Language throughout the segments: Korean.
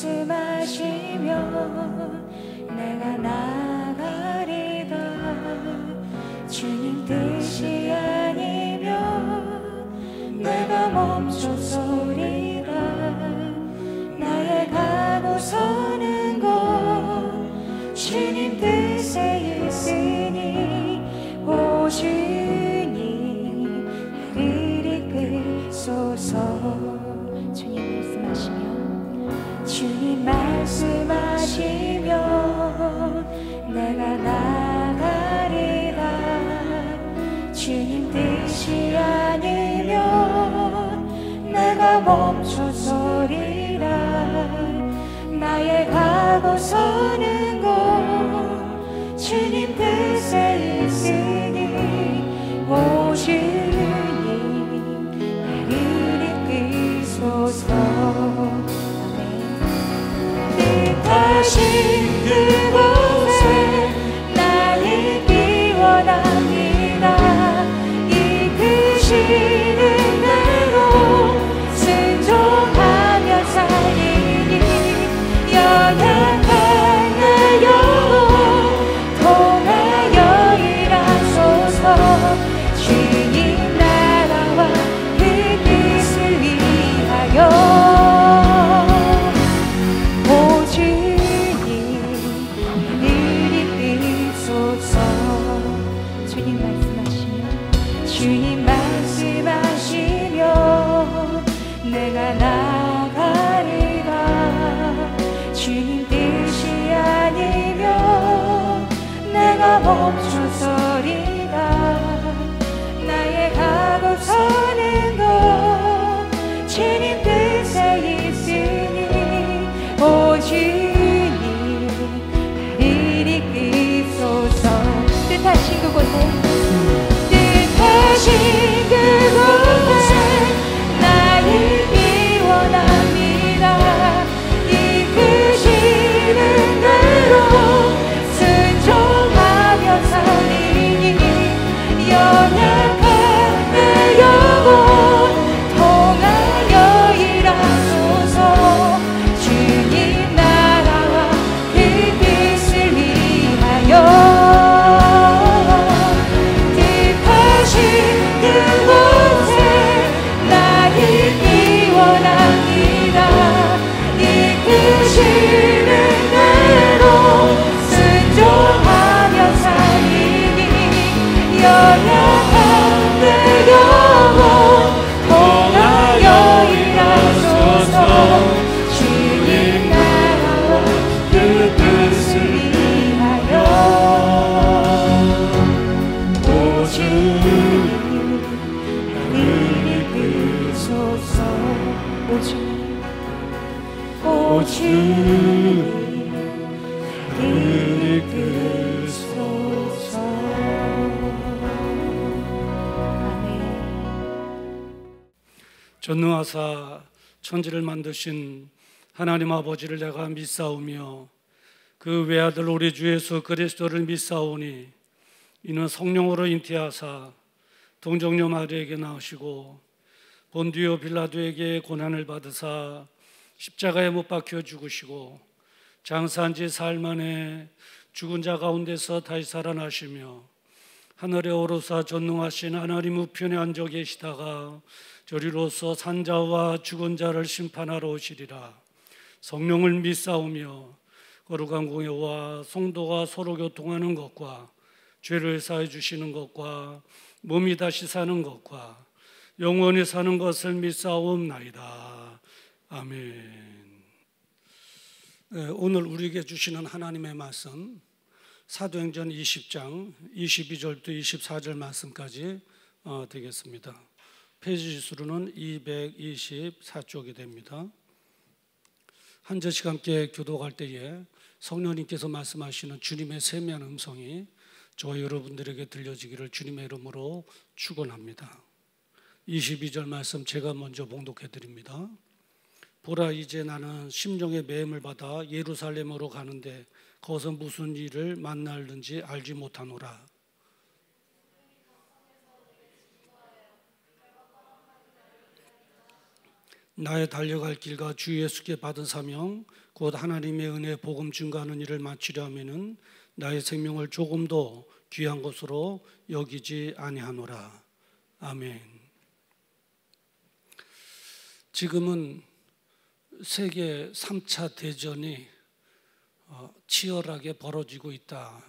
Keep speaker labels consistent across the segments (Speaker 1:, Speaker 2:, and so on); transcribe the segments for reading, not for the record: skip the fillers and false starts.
Speaker 1: 말씀하시면 내가 나가리다. 주님 뜻이 아니면 내가 멈춰서리라. 나의 가고 서는 곳 주님 뜻에 있으니 오 주님 나를 이끌소서. 주님 말씀하시면 주님 말씀하시면 내가 나가리라. 주님 뜻이 아니면 내가 멈춰서리라. 나의 가고 서는 곳 주님 뜻에 있으니 오 주님 나를 이끌소서. 뜻하신 그곳에 날 있기 원합니다. 이끄시는 대로 순종하며 살리니 연약한 내 영혼 통하여 일하소서. 주님 나라와 그 뜻을 위하여 오 주님 나를 이끌소서. 주님 말씀하시면 내가 나가리라. 주님 뜻이 아니면 내가 멈춰서리라. 나의 가고 서는 곳 주님 뜻에 있으니 오 주님 나를 이끌소서. 뜻하신 그곳에 날 있기 원합니다. 이끄시는 대로 순종하며 살리니 연약한 내 영혼 통하여 일하소서. 주님 나라와 그 뜻을 위하여 그곳에 날 있기 원합니다. 이끄시는 대로 순종하며 살리니 연약한 내 영혼 통하여 일하소서. 주님 나라와 그 뜻을 위하여 오 주님 오 주님 나를 이끌소서. 아멘.
Speaker 2: 전능하사 천지를 만드신 하나님 아버지를 내가 믿사오며 그 외아들 우리 주 예수 그리스도를 믿사오니 이는 성령으로 잉태하사 동정녀 마리에게 나으시고 본디오 빌라도에게 고난을 받으사 십자가에 못 박혀 죽으시고 장사한 지 사흘 만에 죽은 자 가운데서 다시 살아나시며 하늘에 오르사 전능하신 하나님 우편에 앉아 계시다가 저리로서 산자와 죽은 자를 심판하러 오시리라. 성령을 믿사오며 거룩한 공회와 성도가 서로 교통하는 것과 죄를 사해 주시는 것과 몸이 다시 사는 것과 영원히 사는 것을 믿사옵나이다. 아멘. 오늘 우리에게 주시는 하나님의 말씀 사도행전 20장 22절부터 24절 말씀까지 되겠습니다. 페이지 수로는 224쪽이 됩니다. 한 절씩 함께 교독할 때에 성령님께서 말씀하시는 주님의 세미한 음성이 저와 여러분들에게 들려지기를 주님의 이름으로 축원합니다. 22절 말씀 제가 먼저 봉독해 드립니다. 보라, 이제 나는 심령의 매임을 받아 예루살렘으로 가는데 거기서 무슨 일을 만날는지 알지 못하노라. 나의 달려갈 길과 주 예수께 받은 사명 곧 하나님의 은혜 복음 증거하는 일을 마치려 하면은 나의 생명을 조금도 귀한 것으로 여기지 아니하노라. 아멘. 지금은 세계 3차 대전이 치열하게 벌어지고 있다,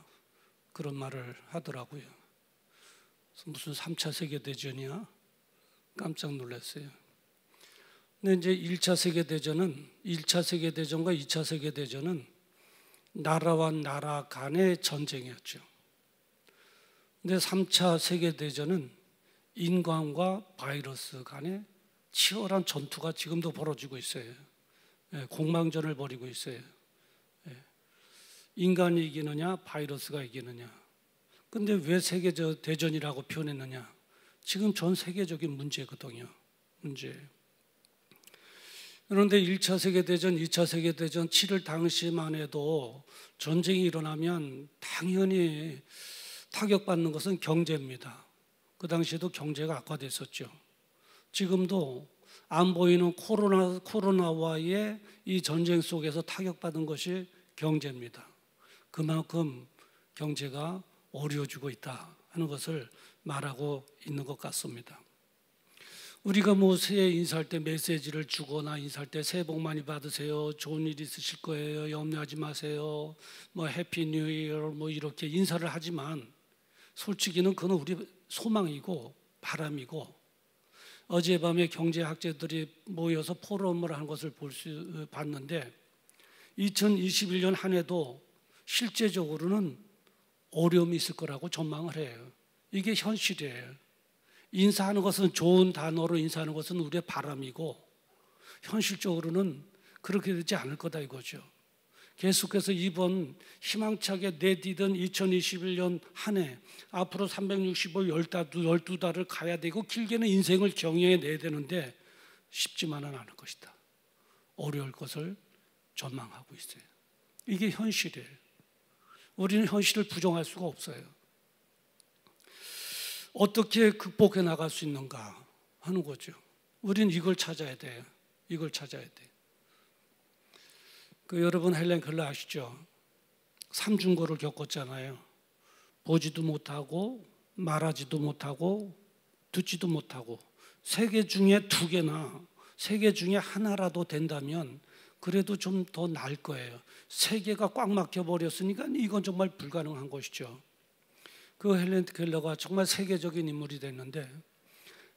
Speaker 2: 그런 말을 하더라고요. 무슨 3차 세계대전이야? 깜짝 놀랐어요. 근데 이제 1차 세계대전은 1차 세계대전과 2차 세계대전은 나라와 나라 간의 전쟁이었죠. 근데 3차 세계대전은 인간과 바이러스 간의 치열한 전투가 지금도 벌어지고 있어요. 공방전을 벌이고 있어요. 인간이 이기느냐 바이러스가 이기느냐. 근데 왜 세계적 대전이라고 표현했느냐? 지금 전 세계적인 문제거든요. 문제. 그런데 1차 세계대전, 2차 세계대전 치를 당시만 해도 전쟁이 일어나면 당연히 타격받는 것은 경제입니다. 그 당시에도 경제가 악화됐었죠. 지금도 안 보이는 코로나와의 이 전쟁 속에서 타격받은 것이 경제입니다. 그만큼 경제가 어려워지고 있다 하는 것을 말하고 있는 것 같습니다. 우리가 뭐 새해 인사할 때 메시지를 주거나 인사할 때 새해 복 많이 받으세요, 좋은 일 있으실 거예요, 염려하지 마세요, 뭐 해피 뉴 이어 뭐 이렇게 인사를 하지만 솔직히는 그건 우리 소망이고 바람이고, 어젯밤에 경제학자들이 모여서 포럼을 한 것을 봤는데 2021년 한 해도 실제적으로는 어려움이 있을 거라고 전망을 해요. 이게 현실이에요. 인사하는 것은 좋은 단어로 인사하는 것은 우리의 바람이고 현실적으로는 그렇게 되지 않을 거다 이거죠. 계속해서 이번 희망차게 내디딘 2021년 한 해 앞으로 365, 12달을 가야 되고 길게는 인생을 경영해내야 되는데 쉽지만은 않을 것이다. 어려울 것을 전망하고 있어요. 이게 현실이에요. 우리는 현실을 부정할 수가 없어요. 어떻게 극복해 나갈 수 있는가 하는 거죠. 우리는 이걸 찾아야 돼요. 이걸 찾아야 돼요. 여러분 헬렌 켈러 아시죠? 삼중고를 겪었잖아요. 보지도 못하고 말하지도 못하고 듣지도 못하고 세 개 중에 두 개나 세 개 중에 하나라도 된다면 그래도 좀 더 나을 거예요. 세 개가 꽉 막혀버렸으니까 이건 정말 불가능한 것이죠. 그 헬렌 켈러가 정말 세계적인 인물이 됐는데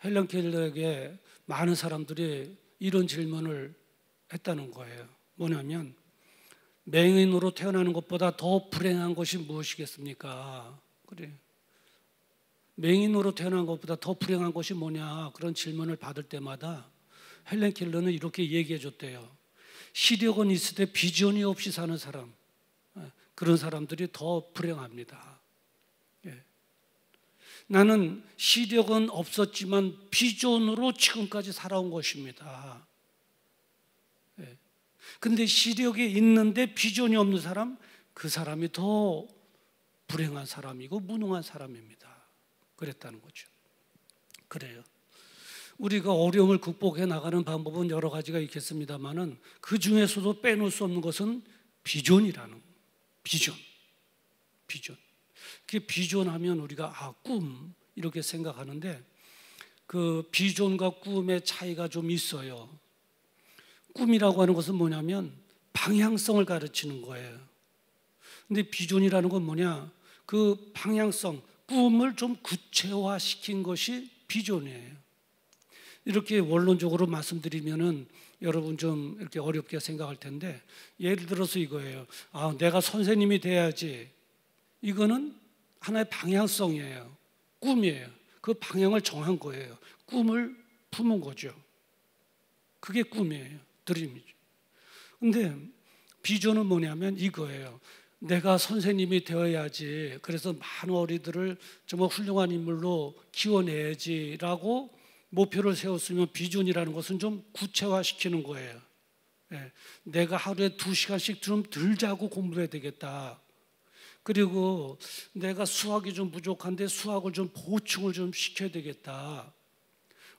Speaker 2: 헬렌 켈러에게 많은 사람들이 이런 질문을 했다는 거예요. 뭐냐면 맹인으로 태어나는 것보다 더 불행한 것이 무엇이겠습니까? 그래. 맹인으로 태어난 것보다 더 불행한 것이 뭐냐? 그런 질문을 받을 때마다 헬렌 켈러는 이렇게 얘기해 줬대요. 시력은 있을 때 비전이 없이 사는 사람, 그런 사람들이 더 불행합니다. 나는 시력은 없었지만 비전으로 지금까지 살아온 것입니다. 근데 시력이 있는데 비전이 없는 사람, 그 사람이 더 불행한 사람이고 무능한 사람입니다. 그랬다는 거죠. 그래요. 우리가 어려움을 극복해 나가는 방법은 여러 가지가 있겠습니다만은 그 중에서도 빼놓을 수 없는 것은 비전이라는 비전. 그 비전하면 우리가 꿈 이렇게 생각하는데 그 비전과 꿈의 차이가 좀 있어요. 꿈이라고 하는 것은 뭐냐면 방향성을 가르치는 거예요. 근데 비전이라는 건 뭐냐? 그 방향성, 꿈을 좀 구체화시킨 것이 비전이에요. 이렇게 원론적으로 말씀드리면은 여러분 좀 이렇게 어렵게 생각할 텐데 예를 들어서 이거예요. 내가 선생님이 돼야지. 이거는 하나의 방향성이에요. 꿈이에요. 그 방향을 정한 거예요. 꿈을 품은 거죠. 그게 꿈이에요. 드림이죠. 근데 비전은 뭐냐면 이거예요. 내가 선생님이 되어야지. 그래서 많은 어린이들을 정말 훌륭한 인물로 키워내야지라고 목표를 세웠으면 비전이라는 것은 좀 구체화시키는 거예요. 내가 하루에 2시간씩 좀 덜 자고 공부해야 되겠다. 그리고 내가 수학이 좀 부족한데 수학을 좀 보충을 좀 시켜야 되겠다.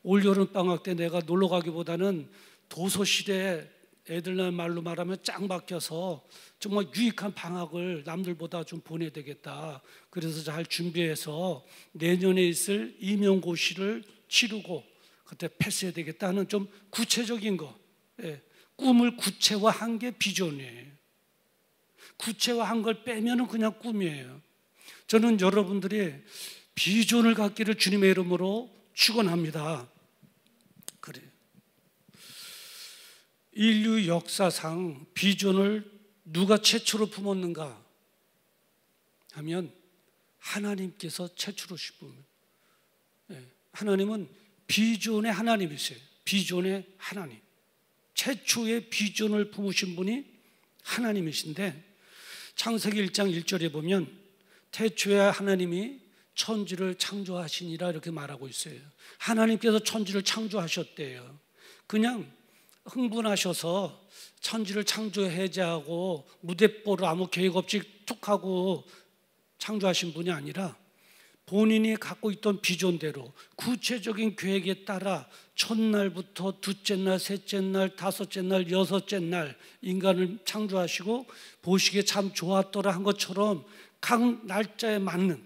Speaker 2: 올 여름 방학 때 내가 놀러 가기보다는 도서실에 애들 말로 말하면 짱 박혀서 정말 유익한 방학을 남들보다 좀 보내야 되겠다. 그래서 잘 준비해서 내년에 있을 임용고시를 치르고 그때 패스해야 되겠다 하는 좀 구체적인 거, 꿈을 구체화한 게 비전이에요. 구체화한 걸 빼면은 그냥 꿈이에요. 저는 여러분들이 비전을 갖기를 주님의 이름으로 축원합니다. 그래요. 인류 역사상 비전을 누가 최초로 품었는가 하면 하나님께서 최초로 품은. 하나님은 비전의 하나님이세요. 비전의 하나님. 최초의 비전을 품으신 분이 하나님이신데 창세기 1장 1절에 보면 태초에 하나님이 천지를 창조하시니라 이렇게 말하고 있어요. 하나님께서 천지를 창조하셨대요. 그냥 흥분하셔서 천지를 창조해제하고 무대뽀로 아무 계획 없이 툭 하고 창조하신 분이 아니라 본인이 갖고 있던 비전대로 구체적인 계획에 따라 첫날부터 둘째 날, 셋째 날, 다섯째 날, 여섯째 날 인간을 창조하시고 보시기에 참 좋았더라 한 것처럼 각 날짜에 맞는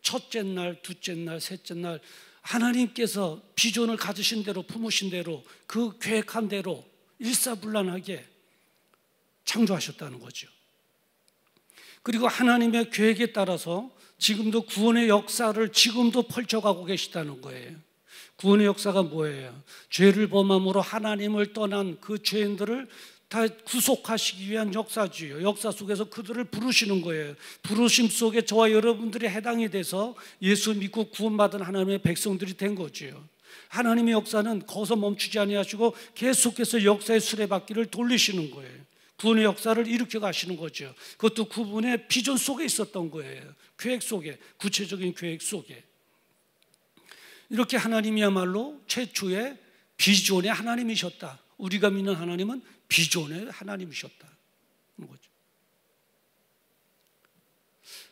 Speaker 2: 첫째 날, 둘째 날, 셋째 날 하나님께서 비전을 가지신 대로 품으신 대로 그 계획한 대로 일사불란하게 창조하셨다는 거죠. 그리고 하나님의 계획에 따라서 지금도 구원의 역사를 지금도 펼쳐가고 계시다는 거예요. 구원의 역사가 뭐예요? 죄를 범함으로 하나님을 떠난 그 죄인들을 다 구속하시기 위한 역사지요. 역사 속에서 그들을 부르시는 거예요. 부르심 속에 저와 여러분들이 해당이 돼서 예수 믿고 구원받은 하나님의 백성들이 된 거지요. 하나님의 역사는 거기서 멈추지 아니하시고 계속해서 역사의 수레바퀴를 돌리시는 거예요. 구원의 역사를 일으켜 가시는 거죠. 그것도 그분의 비전 속에 있었던 거예요. 계획 속에, 구체적인 계획 속에. 이렇게 하나님이야말로 최초의 비전의 하나님이셨다. 우리가 믿는 하나님은 비전의 하나님이셨다. 거죠.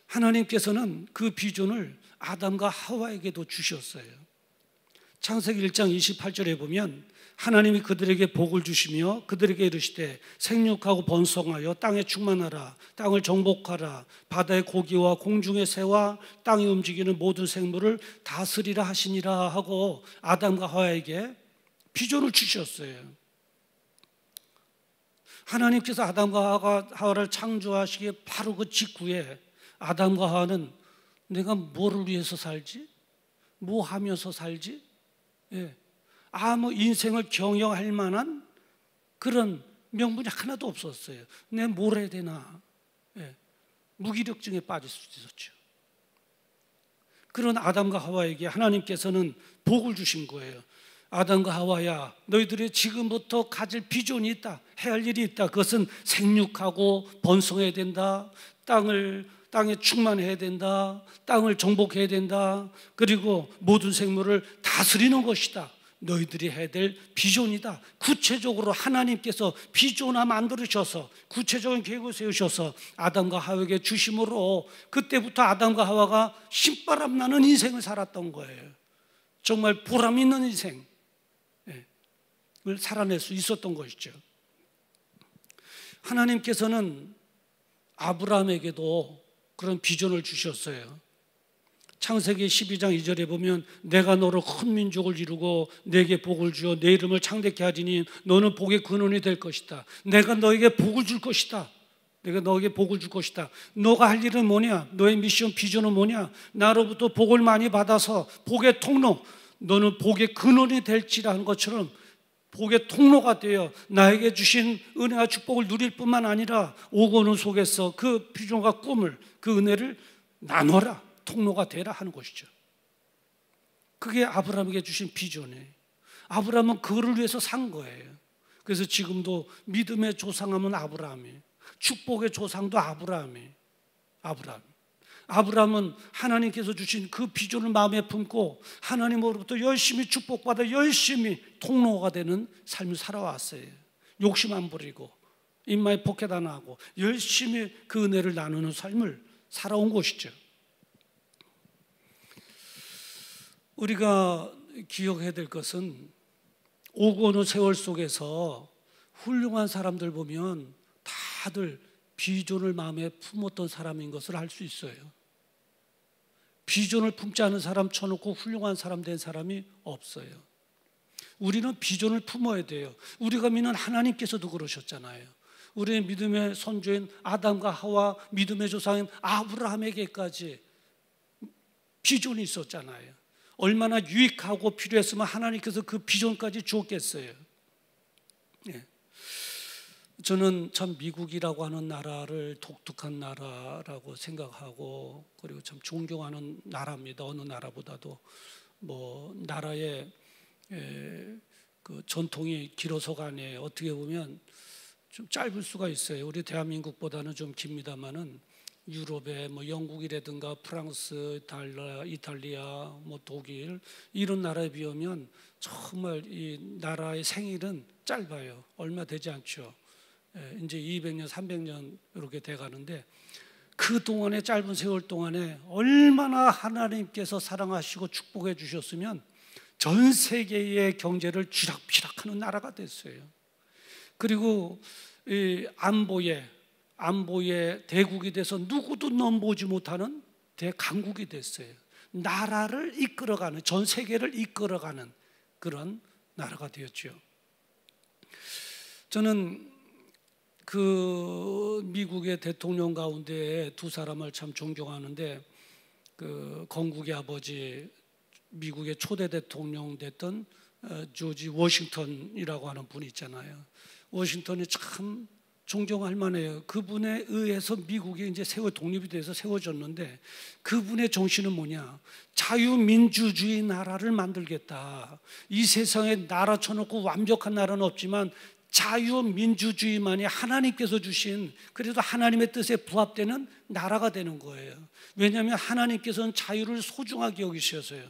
Speaker 2: 하나님께서는 그 비전을 아담과 하와에게도 주셨어요. 창세기 1장 28절에 보면 하나님이 그들에게 복을 주시며 그들에게 이르시되 생육하고 번성하여 땅에 충만하라. 땅을 정복하라. 바다의 고기와 공중의 새와 땅에 움직이는 모든 생물을 다스리라 하시니라 하고 아담과 하와에게 비전을 주셨어요. 하나님께서 아담과 하와를 창조하시기에 바로 그 직후에 아담과 하와는 내가 뭐를 위해서 살지? 뭐 하면서 살지? 아무 인생을 경영할 만한 그런 명분이 하나도 없었어요. 내가 뭘 해야 되나? 무기력증에 빠질 수도 있었죠. 그런 아담과 하와에게 하나님께서는 복을 주신 거예요. 아담과 하와야, 너희들이 지금부터 가질 비전이 있다. 해야 할 일이 있다. 그것은 생육하고 번성해야 된다. 땅에 충만해야 된다. 땅을 정복해야 된다. 그리고 모든 생물을 다스리는 것이다. 너희들이 해야 될 비전이다. 구체적으로 하나님께서 비전화 만들으셔서 구체적인 계획을 세우셔서 아담과 하와에게 주심으로 그때부터 아담과 하와가 신바람 나는 인생을 살았던 거예요. 정말 보람 있는 인생을 살아낼 수 있었던 것이죠. 하나님께서는 아브라함에게도 그런 비전을 주셨어요. 창세기 12장 2절에 보면 내가 너로 큰 민족을 이루고 내게 복을 주어 내 이름을 창대케 하리니 너는 복의 근원이 될 것이다. 내가 너에게 복을 줄 것이다. 내가 너에게 복을 줄 것이다. 너가 할 일은 뭐냐? 너의 미션 비전은 뭐냐? 나로부터 복을 많이 받아서 복의 통로, 너는 복의 근원이 될지라는 것처럼 복의 통로가 되어 나에게 주신 은혜와 축복을 누릴 뿐만 아니라 오고는 속에서 그 비전과 꿈을, 그 은혜를 나눠라, 통로가 되라 하는 것이죠. 그게 아브라함에게 주신 비전이에요. 아브라함은 그거를 위해서 산 거예요. 그래서 지금도 믿음의 조상하면 아브라함이에요. 축복의 조상도 아브라함이에요. 아브라함은 하나님께서 주신 그 비전을 마음에 품고 하나님으로부터 열심히 축복받아 열심히 통로가 되는 삶을 살아왔어요. 욕심 안 부리고 입마에 포켓 안 하고 열심히 그 은혜를 나누는 삶을 살아온 것이죠. 우리가 기억해야 될 것은 오고 오는 세월 속에서 훌륭한 사람들 보면 다들 비전을 마음에 품었던 사람인 것을 알 수 있어요. 비전을 품지 않은 사람 쳐놓고 훌륭한 사람 된 사람이 없어요. 우리는 비전을 품어야 돼요. 우리가 믿는 하나님께서도 그러셨잖아요. 우리의 믿음의 선조인 아담과 하와, 믿음의 조상인 아브라함에게까지 비전이 있었잖아요. 얼마나 유익하고 필요했으면 하나님께서 그 비전까지 주었겠어요. 예. 저는 참 미국이라고 하는 나라를 독특한 나라라고 생각하고, 그리고 참 존경하는 나라입니다. 어느 나라보다도 뭐 나라의 그 전통이 길어서가 아니에요. 어떻게 보면 좀 짧을 수가 있어요. 우리 대한민국보다는 좀 깁니다만은 유럽의 뭐 영국이라든가 프랑스, 이탈리아, 뭐 독일 이런 나라에 비하면 정말 이 나라의 생일은 짧아요. 얼마 되지 않죠. 이제 200년, 300년 이렇게 돼가는데 그 동안의 짧은 세월 동안에 얼마나 하나님께서 사랑하시고 축복해 주셨으면 전 세계의 경제를 쥐락펴락하는 나라가 됐어요. 그리고 이 안보에 대국이 돼서 누구도 넘보지 못하는 대강국이 됐어요. 나라를 이끌어가는, 전 세계를 이끌어가는 그런 나라가 되었죠. 저는 그 미국의 대통령 가운데 두 사람을 참 존경하는데, 그 건국의 아버지, 미국의 초대 대통령 됐던 조지 워싱턴이라고 하는 분이 있잖아요. 워싱턴이 참 존경할 만해요. 그분에 의해서 미국이 이제 독립이 돼서 세워졌는데, 그분의 정신은 뭐냐? 자유민주주의 나라를 만들겠다. 이 세상에 나라 쳐놓고 완벽한 나라는 없지만 자유민주주의만이 하나님께서 주신, 그래도 하나님의 뜻에 부합되는 나라가 되는 거예요. 왜냐하면 하나님께서는 자유를 소중하게 여기셔서요.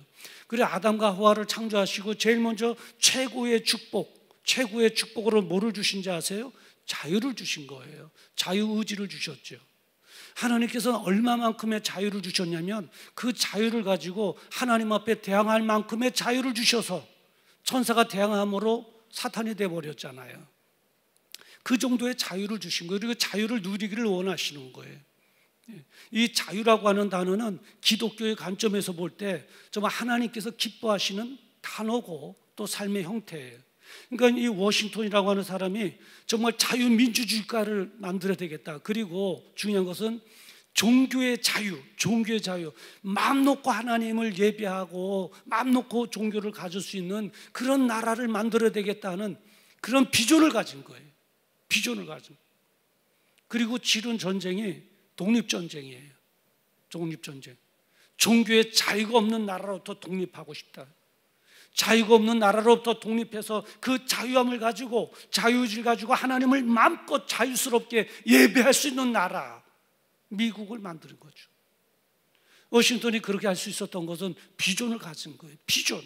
Speaker 2: 그래 아담과 하와를 창조하시고 제일 먼저 최고의 축복으로 뭐를 주신지 아세요? 자유를 주신 거예요. 자유의지를 주셨죠. 하나님께서는 얼마만큼의 자유를 주셨냐면 그 자유를 가지고 하나님 앞에 대항할 만큼의 자유를 주셔서 천사가 대항함으로 사탄이 되어버렸잖아요. 그 정도의 자유를 주신 거예요. 그리고 자유를 누리기를 원하시는 거예요. 이 자유라고 하는 단어는 기독교의 관점에서 볼 때 정말 하나님께서 기뻐하시는 단어고 또 삶의 형태예요. 그러니까 이 워싱턴이라고 하는 사람이 정말 자유민주주의가를 만들어야 되겠다. 그리고 중요한 것은 종교의 자유, 마음 놓고 하나님을 예배하고 마음 놓고 종교를 가질 수 있는 그런 나라를 만들어야 되겠다는 그런 비전을 가진 거예요. 비전을 가진. 그리고 치른 전쟁이 독립전쟁이에요. 독립전쟁. 종교의 자유가 없는 나라로부터 독립하고 싶다. 자유가 없는 나라로부터 독립해서 그 자유함을 가지고, 자유의지를 가지고 하나님을 마음껏 자유스럽게 예배할 수 있는 나라, 미국을 만드는 거죠. 워싱턴이 그렇게 할 수 있었던 것은 비전을 가진 거예요. 비전.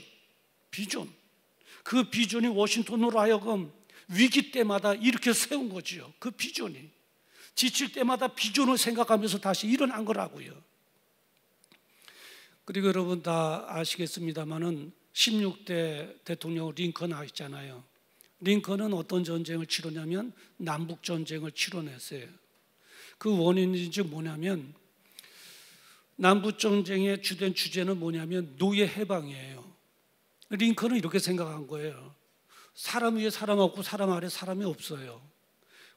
Speaker 2: 그 비전이 워싱턴으로 하여금 위기 때마다 이렇게 세운 거죠. 그 비전이 지칠 때마다 비전을 생각하면서 다시 일어난 거라고요. 그리고 여러분 다 아시겠습니다만은 16대 대통령 링컨 아시잖아요. 링컨은 어떤 전쟁을 치르냐면 남북 전쟁을 치러냈어요. 그 원인이 뭐냐면, 남북 전쟁의 주된 주제는 뭐냐면 노예 해방이에요. 링컨은 이렇게 생각한 거예요. 사람 위에 사람 없고 사람 아래 사람이 없어요.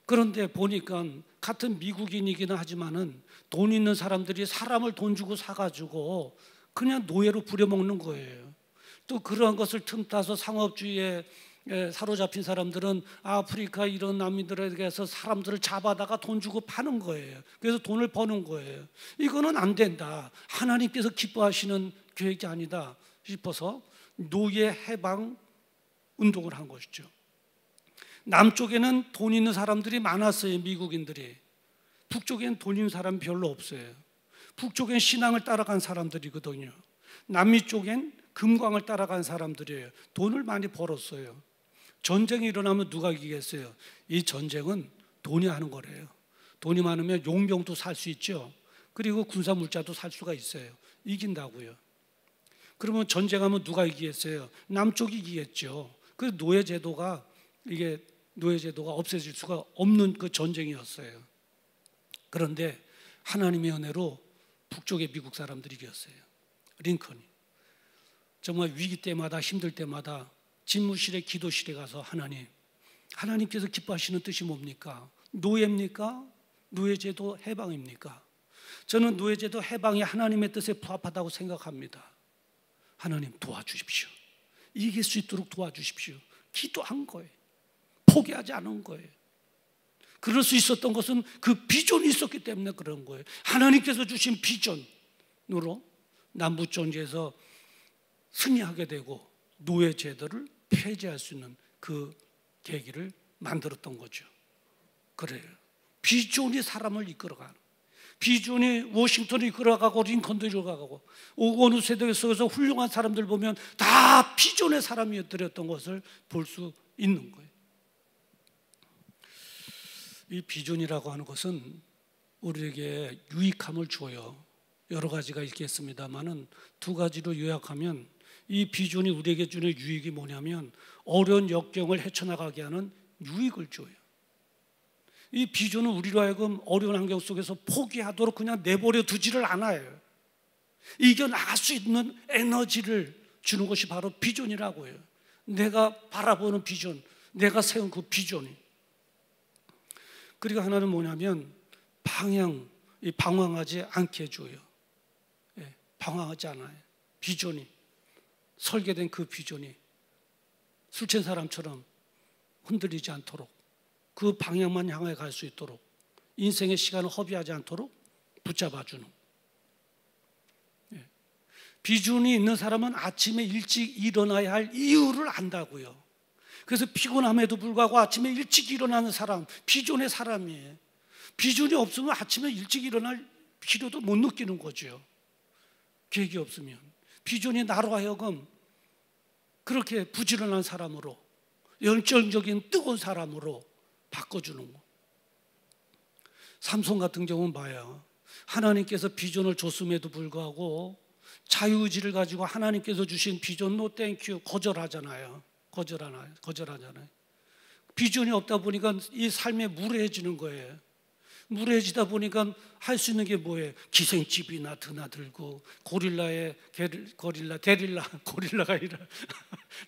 Speaker 2: 그런데 보니까 같은 미국인이기는 하지만은 돈 있는 사람들이 사람을 돈 주고 사가지고 그냥 노예로 부려먹는 거예요. 또 그러한 것을 틈타서 상업주의에 사로잡힌 사람들은 아프리카 이런 난민들에게서 사람들을 잡아다가 돈 주고 파는 거예요. 그래서 돈을 버는 거예요. 이거는 안 된다. 하나님께서 기뻐하시는 계획이 아니다 싶어서 노예 해방 운동을 한 것이죠. 남쪽에는 돈 있는 사람들이 많았어요. 미국인들이. 북쪽에는 돈 있는 사람이 별로 없어요. 북쪽엔 신앙을 따라간 사람들이거든요. 남미 쪽엔 금광을 따라간 사람들이에요. 돈을 많이 벌었어요. 전쟁이 일어나면 누가 이기겠어요? 이 전쟁은 돈이 하는 거래요. 돈이 많으면 용병도 살 수 있죠. 그리고 군사물자도 살 수가 있어요. 이긴다고요. 그러면 전쟁하면 누가 이기겠어요? 남쪽이 이기겠죠. 그 노예제도가 없어질 수가 없는 그 전쟁이었어요. 그런데 하나님의 은혜로 북쪽의 미국 사람들이 이겼어요. 링컨이. 정말 위기 때마다 힘들 때마다 집무실에 기도실에 가서 하나님께서 기뻐하시는 뜻이 뭡니까? 노예입니까? 노예제도 해방입니까? 저는 노예제도 해방이 하나님의 뜻에 부합하다고 생각합니다. 하나님 도와주십시오. 이길 수 있도록 도와주십시오. 기도한 거예요. 포기하지 않은 거예요. 그럴 수 있었던 것은 그 비전이 있었기 때문에 그런 거예요. 하나님께서 주신 비전으로 남북전쟁에서 승리하게 되고 노예제도를 폐지할 수 있는 그 계기를 만들었던 거죠. 그래요. 비전이 사람을 이끌어가는, 비전이 워싱턴을 이끌어가고 링컨도 이끌어가고 어느 세대 속에서 훌륭한 사람들 보면 다 비전의 사람이었던 것을 볼 수 있는 거예요. 이 비전이라고 하는 것은 우리에게 유익함을 줘요. 여러 가지가 있겠습니다만은 두 가지로 요약하면 이 비전이 우리에게 주는 유익이 뭐냐면 어려운 역경을 헤쳐나가게 하는 유익을 줘요. 이 비전은 우리로 하여금 어려운 환경 속에서 포기하도록 그냥 내버려 두지를 않아요. 이겨나갈 수 있는 에너지를 주는 것이 바로 비전이라고 해요. 내가 바라보는 비전, 내가 세운 그 비전이. 그리고 하나는 뭐냐면 방황하지 않게 해줘요. 방황하지 않아요. 비전이, 설계된 그 비전이 술 취한 사람처럼 흔들리지 않도록, 그 방향만 향해 갈 수 있도록, 인생의 시간을 허비하지 않도록 붙잡아주는. 비전이 있는 사람은 아침에 일찍 일어나야 할 이유를 안다고요. 그래서 피곤함에도 불구하고 아침에 일찍 일어나는 사람, 비전의 사람이에요. 비전이 없으면 아침에 일찍 일어날 필요도 못 느끼는 거죠. 계획이 없으면. 비전이 나로 하여금 그렇게 부지런한 사람으로, 열정적인 뜨거운 사람으로 바꿔주는 거. 삼손 같은 경우는 봐요. 하나님께서 비전을 줬음에도 불구하고 자유의지를 가지고 하나님께서 주신 비전 노 땡큐 거절하잖아요. 비전이 없다 보니까 이 삶에 무례해지는 거예요. 무례해지다 보니까 할 수 있는 게 뭐예요? 기생집이나 드나들고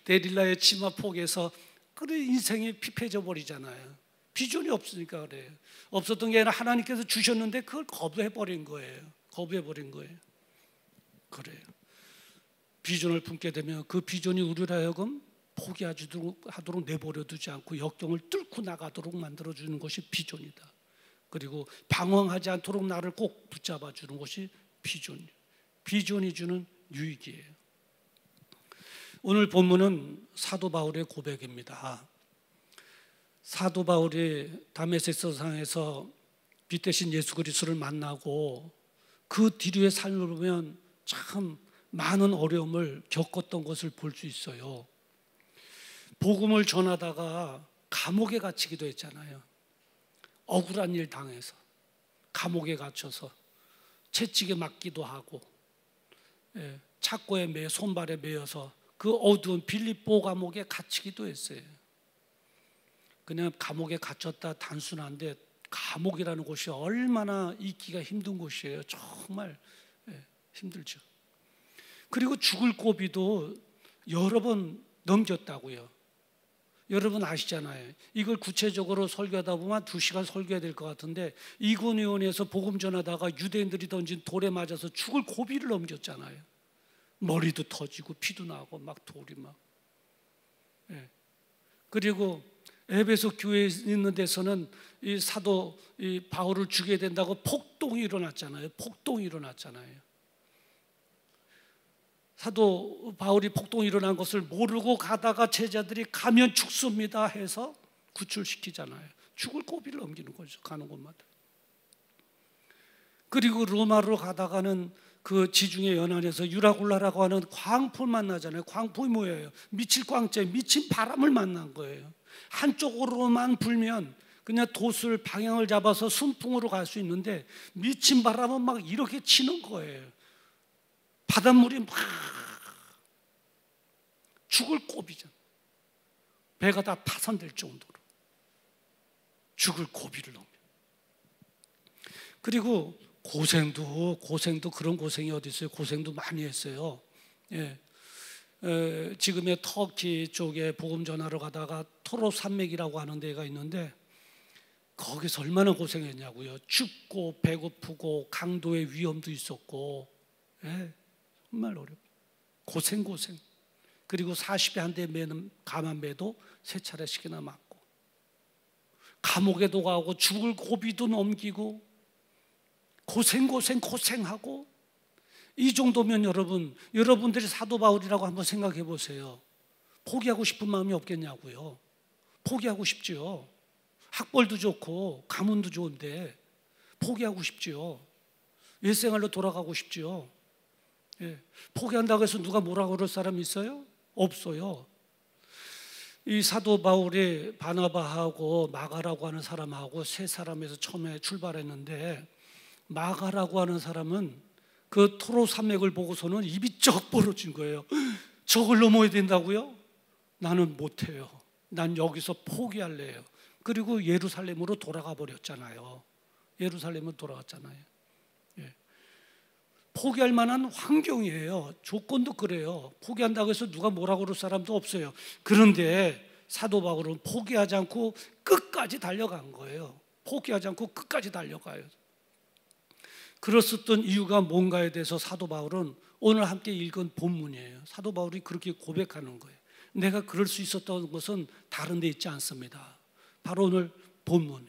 Speaker 2: 데릴라의 치마 폭에서 그래 인생이 피폐져 버리잖아요. 비전이 없으니까 그래요. 없었던 게 아니라 하나님께서 주셨는데 그걸 거부해버린 거예요. 그래요. 비전을 품게 되면 그 비전이 우리로 하여금 포기하도록 내버려두지 않고 역경을 뚫고 나가도록 만들어주는 것이 비전이다. 그리고 방황하지 않도록 나를 꼭 붙잡아주는 것이 비전이에요. 비전이 주는 유익이에요. 오늘 본문은 사도 바울의 고백입니다. 사도 바울이 다메섹스상에서 빛 대신 예수 그리스도를 만나고 그 뒤로의 삶을 보면 참 많은 어려움을 겪었던 것을 볼 수 있어요. 복음을 전하다가 감옥에 갇히기도 했잖아요. 억울한 일 당해서 감옥에 갇혀서 채찍에 맞기도 하고, 착고에 손발에 매여서 그 어두운 빌립보 감옥에 갇히기도 했어요. 그냥 감옥에 갇혔다 단순한데 감옥이라는 곳이 얼마나 있기가 힘든 곳이에요. 정말 힘들죠. 그리고 죽을 고비도 여러 번 넘겼다고요. 여러분 아시잖아요. 이걸 구체적으로 설교하다 보면 2시간 설교해야 될 것 같은데, 이군의원에서 복음 전하다가 유대인들이 던진 돌에 맞아서 죽을 고비를 넘겼잖아요. 머리도 터지고 피도 나고 막 돌이 막. 그리고 에베소 교회에 있는 데서는 이 사도 바울을 죽여야 된다고 폭동이 일어났잖아요. 사도 바울이 폭동이 일어난 것을 모르고 가다가 제자들이 가면 죽습니다 해서 구출시키잖아요. 죽을 고비를 넘기는 거죠. 가는 곳마다. 그리고 로마로 가다가는 그 지중해 연안에서 유라굴라라고 하는 광포를 만나잖아요. 광포이 뭐예요? 미칠 광채, 미친 바람을 만난 거예요. 한쪽으로만 불면 그냥 돛을 방향을 잡아서 순풍으로 갈 수 있는데 미친 바람은 막 이렇게 치는 거예요. 바닷물이 막 죽을 고비잖아요. 배가 다 파산될 정도로 죽을 고비를 넘겨. 그리고 고생도 그런 고생이 어디 있어요? 고생도 많이 했어요. 예. 지금의 터키 쪽에 복음 전하러 가다가 토로 산맥이라고 하는 데가 있는데 거기서 얼마나 고생했냐고요. 춥고 배고프고 강도의 위험도 있었고, 예. 정말 어렵고 고생. 그리고 40에 한 대 매는 감한매도 3차례씩이나 맞고 감옥에도 가고 죽을 고비도 넘기고 고생하고, 이 정도면 여러분들이 사도 바울이라고 한번 생각해 보세요. 포기하고 싶은 마음이 없겠냐고요. 포기하고 싶지요. 학벌도 좋고 가문도 좋은데 포기하고 싶지요. 옛생활로 돌아가고 싶지요. 예. 포기한다고 해서 누가 뭐라고 그럴 사람이 있어요? 없어요. 이 사도 바울이 바나바하고 마가라고 하는 사람하고 세 사람에서 처음에 출발했는데, 마가라고 하는 사람은 그 토로 산맥을 보고서는 입이 쩍 벌어진 거예요. 저걸 넘어야 된다고요? 나는 못해요. 난 여기서 포기할래요. 그리고 예루살렘으로 돌아가 버렸잖아요. 예루살렘으로 돌아갔잖아요. 예. 포기할 만한 환경이에요. 조건도 그래요. 포기한다고 해서 누가 뭐라고 그럴 사람도 없어요. 그런데 사도 바울은 포기하지 않고 끝까지 달려간 거예요. 포기하지 않고 끝까지 달려가요. 그랬었던 이유가 뭔가에 대해서 사도 바울은 오늘 함께 읽은 본문이에요. 사도 바울이 그렇게 고백하는 거예요. 내가 그럴 수 있었던 것은 다른 데 있지 않습니다. 바로 오늘 본문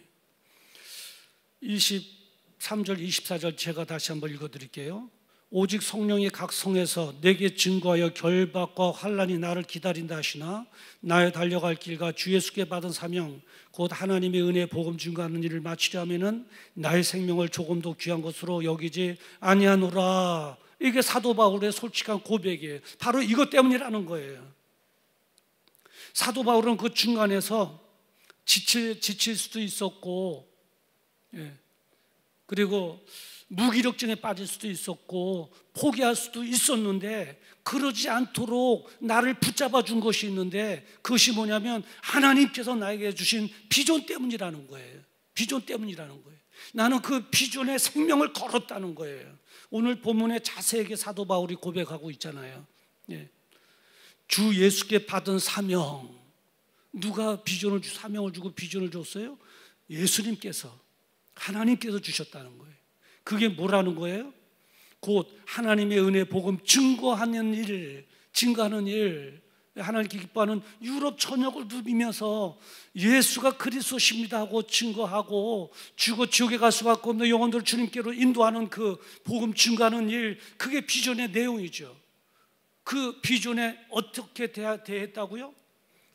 Speaker 2: 23절 24절 제가 다시 한번 읽어드릴게요. 오직 성령이 각 성에서 내게 증거하여 결박과 환난이 나를 기다린다 하시나 나의 달려갈 길과 주 예수께 받은 사명 곧 하나님의 은혜 복음 증거하는 일을 마치려면은 나의 생명을 조금도 귀한 것으로 여기지 아니하노라. 이게 사도 바울의 솔직한 고백이에요. 바로 이것 때문이라는 거예요. 사도 바울은 그 중간에서 지칠 수도 있었고, 예. 그리고 무기력증에 빠질 수도 있었고 포기할 수도 있었는데, 그러지 않도록 나를 붙잡아 준 것이 있는데, 그것이 뭐냐면 하나님께서 나에게 주신 비전 때문이라는 거예요. 비전 때문이라는 거예요. 나는 그 비전에 생명을 걸었다는 거예요. 오늘 본문에 자세하게 사도 바울이 고백하고 있잖아요. 예. 주 예수께 받은 사명. 누가 사명을 주고 비전을 줬어요? 예수님께서, 하나님께서 주셨다는 거예요. 그게 뭐라는 거예요? 곧 하나님의 은혜 복음 증거하는 일, 하나님께 기뻐하는 유럽 전역을 누비면서 예수가 그리스도십니다 하고 증거하고, 죽어 지옥에 갈 수밖에 없는 영혼들을 주님께로 인도하는 그 복음 증거하는 일, 그게 비전의 내용이죠. 그 비전에 어떻게 대했다고요?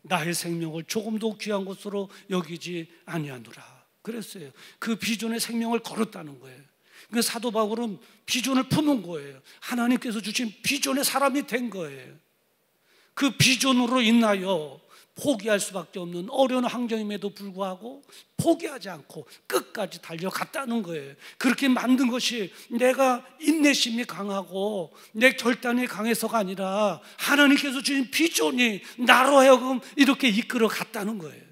Speaker 2: 나의 생명을 조금도 귀한 것으로 여기지 아니하노라 그랬어요. 그 비전에 생명을 걸었다는 거예요. 그러니까 사도 바울은 비전을 품은 거예요. 하나님께서 주신 비전의 사람이 된 거예요. 그 비전으로 인하여 포기할 수밖에 없는 어려운 환경임에도 불구하고 포기하지 않고 끝까지 달려갔다는 거예요. 그렇게 만든 것이 내가 인내심이 강하고 내 결단이 강해서가 아니라 하나님께서 주신 비전이 나로 하여금 이렇게 이끌어 갔다는 거예요.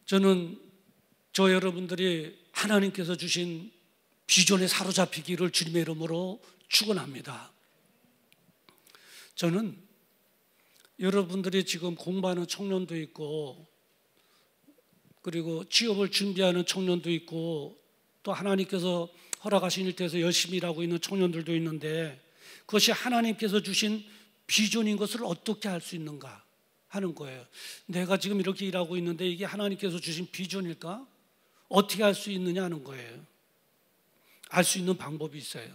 Speaker 2: 저는 저 여러분들이 하나님께서 주신 비전에 사로잡히기를 주님의 이름으로 축원합니다. 저는 여러분들이 지금 공부하는 청년도 있고, 그리고 취업을 준비하는 청년도 있고, 또 하나님께서 허락하신 일터에서 열심히 일하고 있는 청년들도 있는데, 그것이 하나님께서 주신 비전인 것을 어떻게 할 수 있는가 하는 거예요. 내가 지금 이렇게 일하고 있는데 이게 하나님께서 주신 비전일까? 어떻게 할 수 있느냐 하는 거예요. 알 수 있는 방법이 있어요.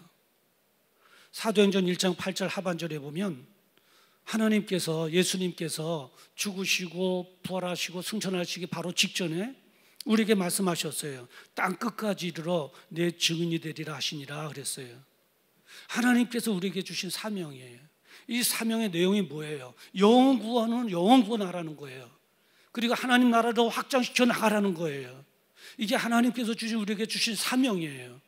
Speaker 2: 사도행전 1장 8절 하반절에 보면 하나님께서, 예수님께서 죽으시고 부활하시고 승천하시기 바로 직전에 우리에게 말씀하셨어요. 땅 끝까지 이르러 내 증인이 되리라 하시니라 그랬어요. 하나님께서 우리에게 주신 사명이에요. 이 사명의 내용이 뭐예요? 영혼 구원은 영혼 구원하라는 거예요. 그리고 하나님 나라로 확장시켜 나가라는 거예요. 이게 하나님께서 우리에게 주신 사명이에요.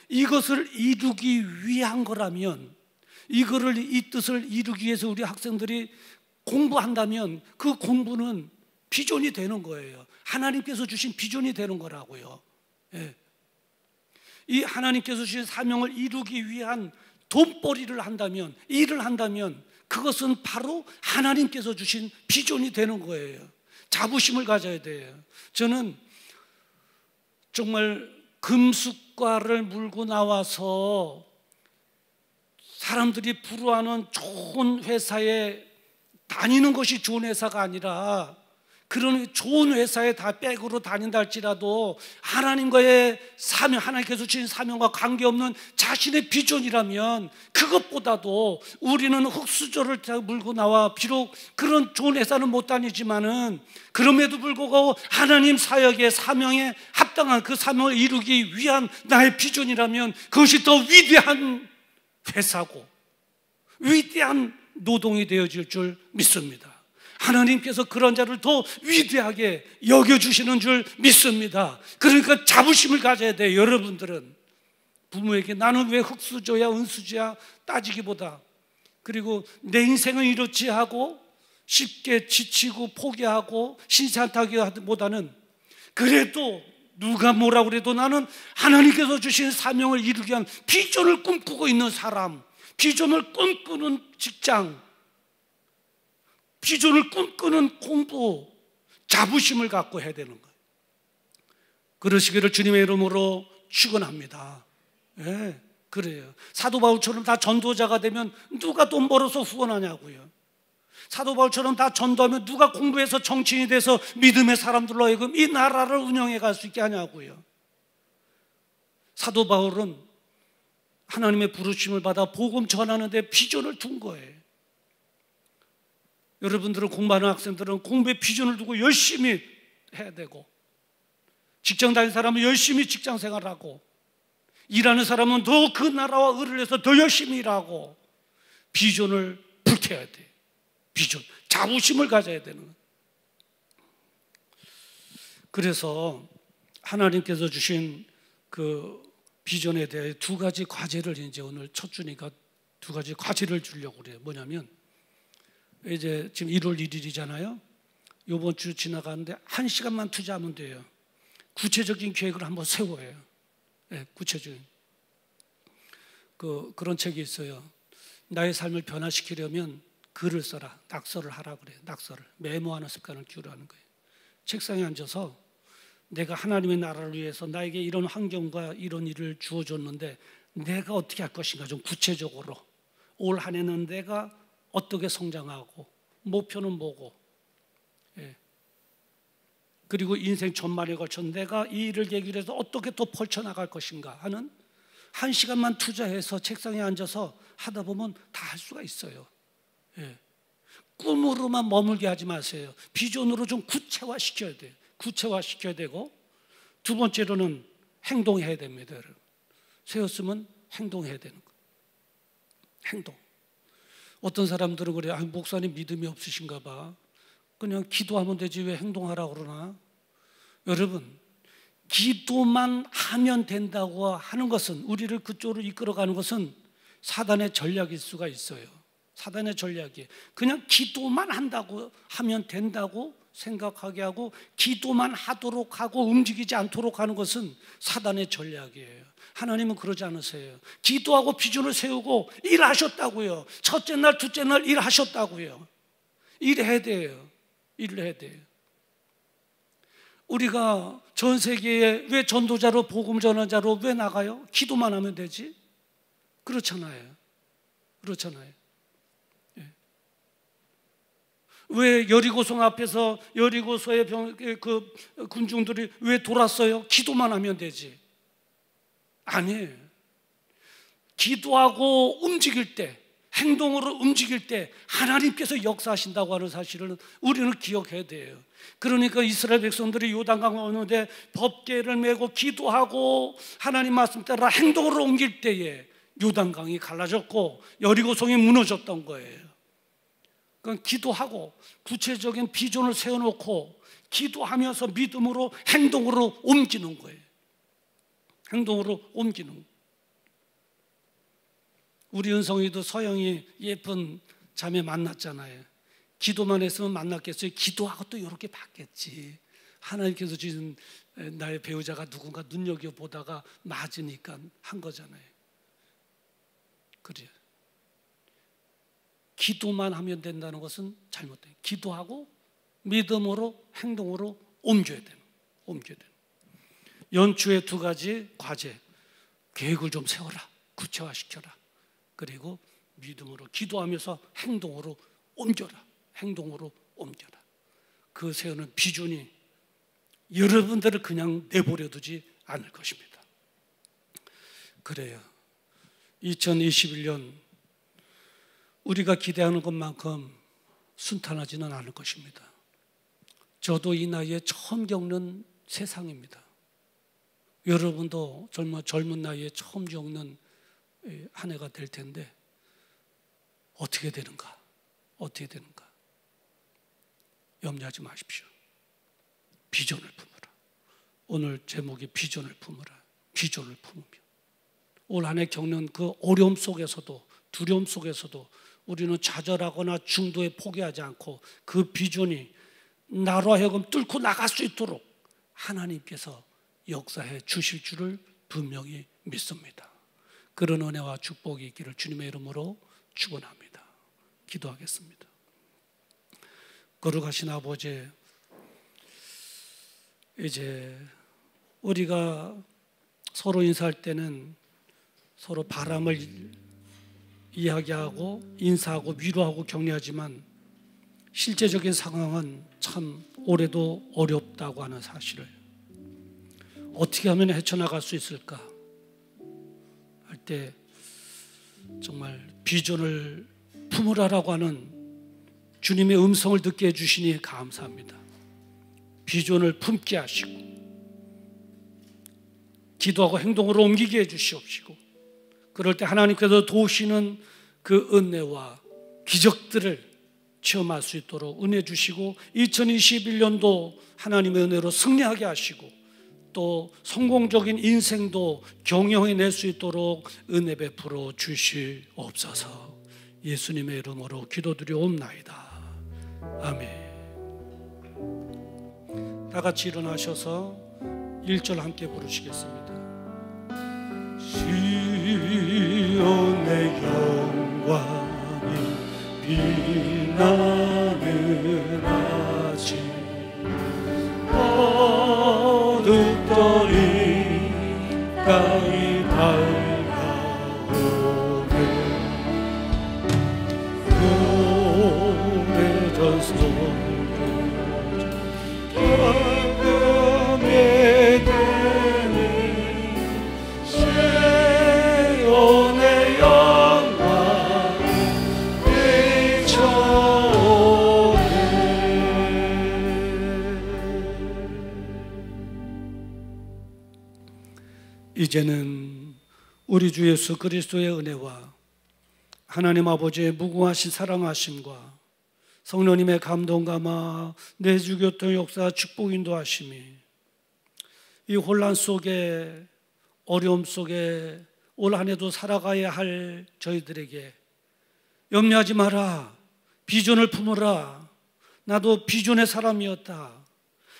Speaker 2: 이것을 이루기 위한 거라면 이거를, 이 뜻을 이루기 위해서 우리 학생들이 공부한다면 그 공부는 비전이 되는 거예요. 하나님께서 주신 비전이 되는 거라고요. 예. 이 하나님께서 주신 사명을 이루기 위한 돈벌이를 한다면, 일을 한다면 그것은 바로 하나님께서 주신 비전이 되는 거예요. 자부심을 가져야 돼요. 저는 정말 금숫과를 물고 나와서 사람들이 부러워하는 좋은 회사에 다니는 것이 좋은 회사가 아니라, 그런 좋은 회사에 다 백으로 다닌다 할지라도 하나님과의 사명, 하나님께서 주신 사명과 관계없는 자신의 비전이라면 그것보다도, 우리는 흙수저를 물고 나와 비록 그런 좋은 회사는 못 다니지만은 그럼에도 불구하고 하나님 사역의 사명에 합당한 그 사명을 이루기 위한 나의 비전이라면 그것이 더 위대한 회사고 위대한 노동이 되어질 줄 믿습니다. 하나님께서 그런 자를 더 위대하게 여겨주시는 줄 믿습니다. 그러니까 자부심을 가져야 돼요. 여러분들은 부모에게 나는 왜 흙수저야 은수저야 따지기보다, 그리고 내 인생은 이렇지 하고 쉽게 지치고 포기하고 신세한타기보다는, 그래도 누가 뭐라고 그래도 나는 하나님께서 주신 사명을 이루기 위한 비전을 꿈꾸고 있는 사람, 비전을 꿈꾸는 직장, 비전을 꿈꾸는 공부, 자부심을 갖고 해야 되는 거예요. 그러시기를 주님의 이름으로 축원합니다. 예, 그래요. 사도 바울처럼 다 전도자가 되면 누가 돈 벌어서 후원하냐고요. 사도 바울처럼 다 전도하면 누가 공부해서 정치인이 돼서 믿음의 사람들로 하여금 이 나라를 운영해 갈 수 있게 하냐고요. 사도 바울은 하나님의 부르심을 받아 복음 전하는 데 비전을 둔 거예요. 여러분들은, 공부하는 학생들은 공부에 비전을 두고 열심히 해야 되고, 직장 다니는 사람은 열심히 직장 생활하고, 일하는 사람은 더 그 나라와 의를 위해서 더 열심히 일하고, 비전을 불태워야 돼. 비전, 자부심을 가져야 되는 거예요. 그래서 하나님께서 주신 그 비전에 대해 두 가지 과제를, 이제 오늘 첫 주니까 두 가지 과제를 주려고 그래요. 뭐냐면, 이제 지금 1월 1일이잖아요. 이번 주 지나가는데 1시간만 투자하면 돼요. 구체적인 계획을 한번 세워요. 네, 구체적인. 그런 책이 있어요. 나의 삶을 변화시키려면 글을 써라, 낙서를 하라 그래요. 낙서를, 메모하는 습관을 기울이는 거예요. 책상에 앉아서 내가 하나님의 나라를 위해서 나에게 이런 환경과 이런 일을 주어줬는데 내가 어떻게 할 것인가, 좀 구체적으로 올 한 해는 내가 어떻게 성장하고, 목표는 뭐고, 예. 그리고 인생 전반에 걸쳐 내가 이 일을 계기로 해서 어떻게 또 펼쳐나갈 것인가 하는, 1시간만 투자해서 책상에 앉아서 하다 보면 다 할 수가 있어요. 예. 꿈으로만 머물게 하지 마세요. 비전으로 좀 구체화시켜야 돼요. 구체화시켜야 되고, 두 번째로는 행동해야 됩니다. 여러분. 세웠으면 행동해야 되는 거예요. 행동. 어떤 사람들은 그래요. 아, 목사님 믿음이 없으신가 봐. 그냥 기도하면 되지 왜 행동하라고 그러나? 여러분, 기도만 하면 된다고 하는 것은, 우리를 그쪽으로 이끌어가는 것은 사단의 전략일 수가 있어요. 사단의 전략이 그냥 기도만 한다고 하면 된다고 생각하게 하고, 기도만 하도록 하고 움직이지 않도록 하는 것은 사단의 전략이에요. 하나님은 그러지 않으세요. 기도하고 비전을 세우고 일하셨다고요. 첫째 날, 둘째 날 일하셨다고요. 일해야 돼요. 일을 해야 돼요. 우리가 전 세계에 왜 전도자로, 복음 전환자로 왜 나가요? 기도만 하면 되지? 그렇잖아요. 그렇잖아요. 예. 왜 여리고성 앞에서 여리고서의 그 군중들이 왜 돌았어요? 기도만 하면 되지. 아니에요. 기도하고 움직일 때, 행동으로 움직일 때 하나님께서 역사하신다고 하는 사실을 우리는 기억해야 돼요. 그러니까 이스라엘 백성들이 요단강 오는데 법궤를 메고 기도하고 하나님 말씀 따라 행동으로 옮길 때에 요단강이 갈라졌고 여리고성이 무너졌던 거예요. 그러니까 기도하고 구체적인 비전을 세워놓고 기도하면서 믿음으로 행동으로 옮기는 거예요. 행동으로 옮기는 거예요. 우리 은성이도 서영이 예쁜 자매 만났잖아요. 기도만 했으면 만났겠어요? 기도하고 또 이렇게 받겠지. 하나님께서 주신 나의 배우자가 누군가 눈여겨보다가 맞으니까 한 거잖아요. 그래요. 기도만 하면 된다는 것은 잘못돼요. 기도하고 믿음으로 행동으로 옮겨야 되는. 연초에 2가지 과제, 계획을 좀 세워라, 구체화시켜라. 그리고 믿음으로 기도하면서 행동으로 옮겨라. 그 세우는 비전이 여러분들을 그냥 내버려 두지 않을 것입니다. 그래요. 2021년 우리가 기대하는 것만큼 순탄하지는 않을 것입니다. 저도 이 나이에 처음 겪는 세상입니다. 여러분도 젊은 나이에 처음 겪는 한 해가 될 텐데 어떻게 되는가? 염려하지 마십시오. 비전을 품으라. 오늘 제목이 비전을 품으라. 비전을 품으며 올 한 해 겪는 그 어려움 속에서도, 두려움 속에서도 우리는 좌절하거나 중도에 포기하지 않고 그 비전이 나로 하여금 뚫고 나갈 수 있도록 하나님께서 역사해 주실 줄을 분명히 믿습니다. 그런 은혜와 축복이 있기를 주님의 이름으로 축원합니다. 기도하겠습니다. 거룩하신 아버지, 이제 우리가 서로 인사할 때는 서로 바람을 이야기하고 인사하고 위로하고 격려하지만 실제적인 상황은 참 올해도 어렵다고 하는 사실을 어떻게 하면 헤쳐나갈 수 있을까 할 때 정말 비전을 품으라라고 하는 주님의 음성을 듣게 해주시니 감사합니다. 비전을 품게 하시고 기도하고 행동으로 옮기게 해주시옵시고 그럴 때 하나님께서 도우시는 그 은혜와 기적들을 체험할 수 있도록 은혜 주시고 2021년도 하나님의 은혜로 승리하게 하시고 또 성공적인 인생도 경영해낼 수 있도록 은혜 베풀어 주시옵소서. 예수님의 이름으로 기도드리옵나이다. 아멘. 다 같이 일어나셔서 1절 함께 부르시겠습니다.
Speaker 1: 시온의 영광이 빛나는 아침 어둡더니 땅이 밝아오네 오래전 기쁨의 되는 시온의 영광 비춰오네.
Speaker 2: 이제는 우리 주 예수 그리스도의 은혜와 하나님 아버지의 무궁하신 사랑하심과 성령님의 감동감화 내주교통 역사 축복 인도하심이 이 혼란 속에 어려움 속에 올 한 해도 살아가야 할 저희들에게 염려하지 마라, 비전을 품으라. 나도 비전의 사람이었다.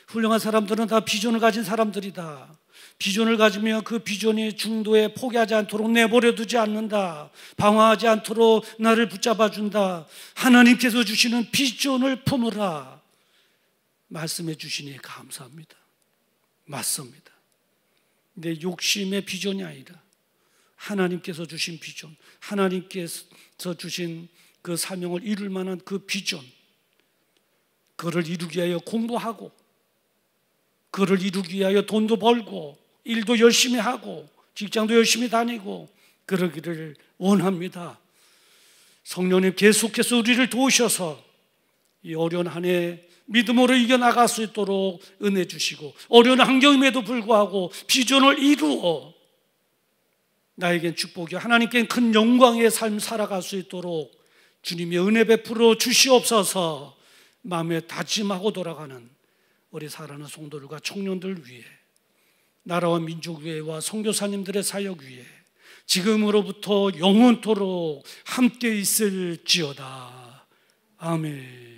Speaker 2: 훌륭한 사람들은 다 비전을 가진 사람들이다. 비전을 가지며 그 비전이 중도에 포기하지 않도록 내버려 두지 않는다. 방황하지 않도록 나를 붙잡아 준다. 하나님께서 주시는 비전을 품으라 말씀해 주시니 감사합니다. 맞습니다. 내 욕심의 비전이 아니라 하나님께서 주신 비전, 하나님께서 주신 그 사명을 이룰 만한 그 비전, 그를 이루기 위하여 공부하고 그를 이루기 위하여 돈도 벌고 일도 열심히 하고 직장도 열심히 다니고 그러기를 원합니다. 성령님 계속해서 우리를 도우셔서 이 어려운 한 해 믿음으로 이겨나갈 수 있도록 은혜 주시고 어려운 환경임에도 불구하고 비전을 이루어 나에겐 축복이 하나님께는 큰 영광의 삶 살아갈 수 있도록 주님의 은혜 베풀어 주시옵소서. 마음에 다짐하고 돌아가는 우리 사랑하는 성도들과 청년들 위해 나라와 민족 위해와 선교사님들의 사역 위해 지금으로부터 영원토록 함께 있을지어다. 아멘.